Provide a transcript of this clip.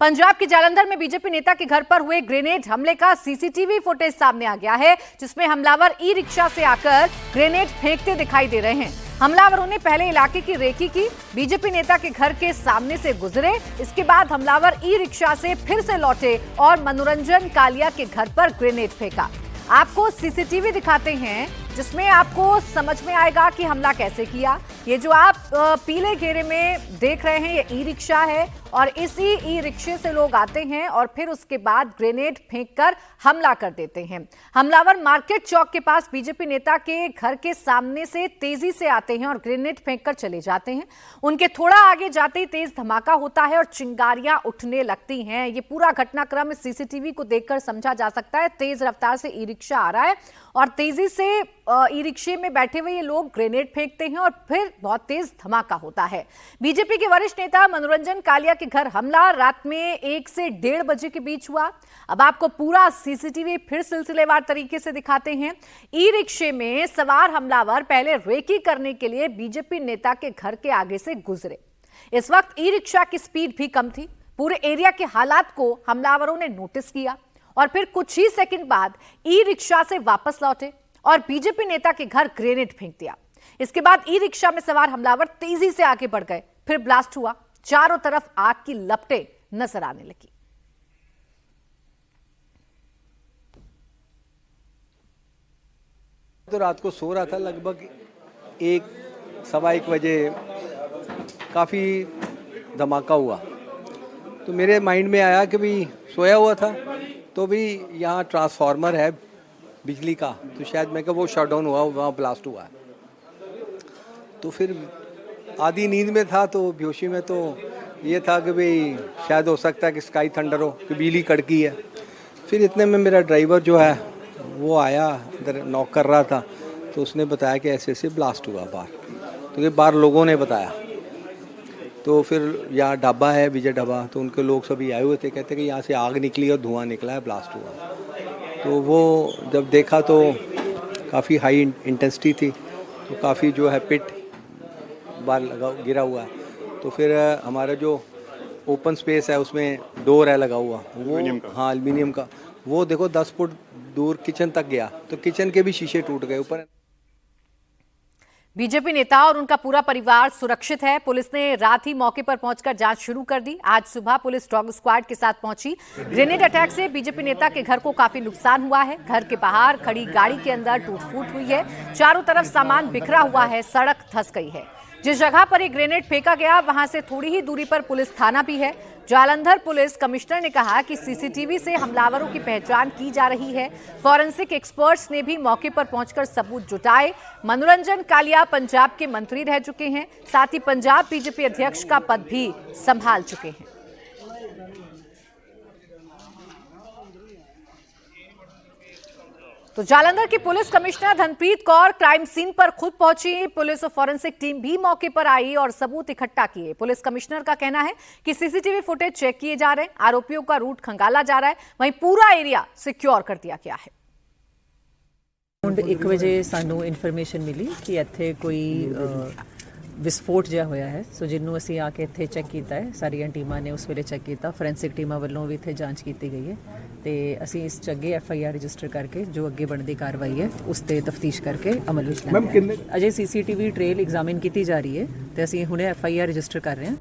पंजाब के जालंधर में बीजेपी नेता के घर पर हुए ग्रेनेड हमले का सीसीटीवी फुटेज सामने आ गया है, जिसमें हमलावर ई रिक्शा से आकर ग्रेनेड फेंकते दिखाई दे रहे हैं। हमलावरों ने पहले इलाके की रेकी की, बीजेपी नेता के घर के सामने से गुजरे। इसके बाद हमलावर ई रिक्शा से फिर से लौटे और मनोरंजन कालिया के घर पर ग्रेनेड फेंका। आपको सीसीटीवी दिखाते हैं, जिसमें आपको समझ में आएगा कि हमला कैसे किया। ये जो आप पीले घेरे में देख रहे हैं, ये ई रिक्शा है और इसी ई रिक्शे से लोग आते हैं और फिर उसके बाद ग्रेनेड फेंककर हमला कर देते हैं। हमलावर मार्केट चौक के पास बीजेपी नेता के घर के सामने से तेजी से आते हैं और ग्रेनेड फेंककर चले जाते हैं। उनके थोड़ा आगे जाते ही तेज धमाका होता है और चिंगारियां उठने लगती हैं। ये पूरा घटनाक्रम इस सीसीटीवी को देखकर समझा जा सकता है। तेज रफ्तार से ई रिक्शा आ रहा है और तेजी से ई रिक्शे में बैठे हुए ये लोग ग्रेनेड फेंकते हैं और फिर बहुत तेज धमाका होता है। बीजेपी के वरिष्ठ नेता मनोरंजन कालिया के घर हमला रात में 1 से 1:30 बजे के बीच हुआ। अब आपको पूरा सीसीटीवी फिर सिलसिलेवार तरीके से दिखाते हैं। ई रिक्शे में सवार हमलावर पहले रेकी करने के लिए बीजेपी नेता के घर के आगे से गुजरे। इस वक्त ई रिक्शा की स्पीड भी कम थी। पूरे एरिया के हालात को हमलावरों ने नोटिस किया और फिर कुछ ही सेकंड बाद ई रिक्शा से वापस लौटे और बीजेपी नेता के घर ग्रेनेड फेंक दिया। इसके बाद ई रिक्शा में सवार हमलावर तेजी से आगे बढ़ गए। फिर ब्लास्ट हुआ। चारों तरफ आग की लपटें नजर आने लगी। तो रात को सो रहा था, लगभग 1-1:15 बजे काफ़ी धमाका हुआ। तो मेरे माइंड में आया कि भाई सोया हुआ था तो भी यहाँ ट्रांसफार्मर है बिजली का, तो शायद मैं क्या वो शट डाउन हुआ, वहाँ ब्लास्ट हुआ। तो फिर आधी नींद में था तो बेहोशी में तो ये था कि भाई शायद हो सकता है कि स्काई थंडर हो, कि बिजली कड़की है। फिर इतने में मेरा ड्राइवर जो है वो आया, इधर नॉक कर रहा था, तो उसने बताया कि ऐसे ऐसे ब्लास्ट हुआ बाहर। तो ये बाहर लोगों ने बताया। तो फिर यहाँ ढाबा है, विजय ढाबा, तो उनके लोग सभी आए हुए थे, कहते कि यहाँ से आग निकली और धुआं निकला है, ब्लास्ट हुआ। तो वो जब देखा तो काफ़ी हाई इंटेंसिटी थी, तो काफ़ी जो है पिट बार लगा गिरा हुआ है। तो फिर हमारा जो ओपन स्पेस है उसमें डोर है लगा हुआ, वो हाँ एल्युमिनियम का, वो देखो 10 फुट दूर किचन तक गया, तो किचन के भी शीशे टूट गए ऊपर। बीजेपी नेता और उनका पूरा परिवार सुरक्षित है। पुलिस ने रात ही मौके पर पहुंचकर जांच शुरू कर दी। आज सुबह पुलिस डॉग स्क्वाड के साथ पहुंची। ग्रेनेड अटैक से बीजेपी नेता के घर को काफी नुकसान हुआ है। घर के बाहर खड़ी गाड़ी के अंदर टूट-फूट हुई है। चारों तरफ सामान बिखरा हुआ है, सड़क धंस गई है। जिस जगह पर ये ग्रेनेड फेंका गया वहां से थोड़ी ही दूरी पर पुलिस थाना भी है। जालंधर पुलिस कमिश्नर ने कहा कि सीसीटीवी से हमलावरों की पहचान की जा रही है। फॉरेंसिक एक्सपर्ट्स ने भी मौके पर पहुंचकर सबूत जुटाए। मनोरंजन कालिया पंजाब के मंत्री रह चुके हैं, साथ ही पंजाब बीजेपी अध्यक्ष का पद भी संभाल चुके हैं। तो जालंधर की police commissioner Dhanpreet Kaur crime scene पर खुद पहुंची। पुलिस और फॉरेंसिक टीम भी मौके पर आई और सबूत इकट्ठा किए। पुलिस कमिश्नर का कहना है कि सीसीटीवी फुटेज चेक किए जा रहे हैं, आरोपियों का रूट खंगाला जा रहा है, वहीं पूरा एरिया सिक्योर कर दिया गया है। 1 ਵਜੇ ਸਾਨੂੰ ਇਨਫੋਰਮੇਸ਼ਨ ਮਿਲੀ ਕਿ ਇੱਥੇ ਕੋਈ ਵਿਸਫੋਟ ਜਿਹਾ ਹੋਇਆ ਹੈ। ਸੋ ਜਿਹਨੂੰ ਅਸੀਂ ਆ ਕੇ ਇੱਥੇ ਚੈੱਕ ਕੀਤਾ ਹੈ, ਸਾਰੀਆਂ ਟੀਮਾਂ ਨੇ ਉਸ ਵੇਲੇ ਚੈੱਕ ਕੀਤਾ। ਫੋਰੈਂਸਿਕ ਟੀਮਾਂ ਵੱਲੋਂ ਵੀ ਇੱਥੇ ਜਾਂਚ ਕੀਤੀ ਗਈ ਹੈ ਤੇ ਅਸੀਂ ਇਸ 'ਚ ਅੱਗੇ FIR ਰਜਿਸਟਰ ਕਰਕੇ ਜੋ ਅੱਗੇ ਬਣਦੀ ਕਾਰਵਾਈ ਹੈ ਉਸ ਤੇ ਤਫਤੀਸ਼ ਕਰਕੇ ਅਮਲ ਵਿੱਚ ਲਿਆਂਦੇ ਹਾਂ। ਅਜੇ CCTV ਟ੍ਰੇਲ ਐਗਜ਼ਾਮਿਨ ਕੀਤੀ ਜਾ ਰਹੀ ਹੈ ਤੇ ਅਸੀਂ ਹੁਣੇ FIR ਰਜਿਸਟਰ ਕਰ ਰਹੇ ਹਾਂ।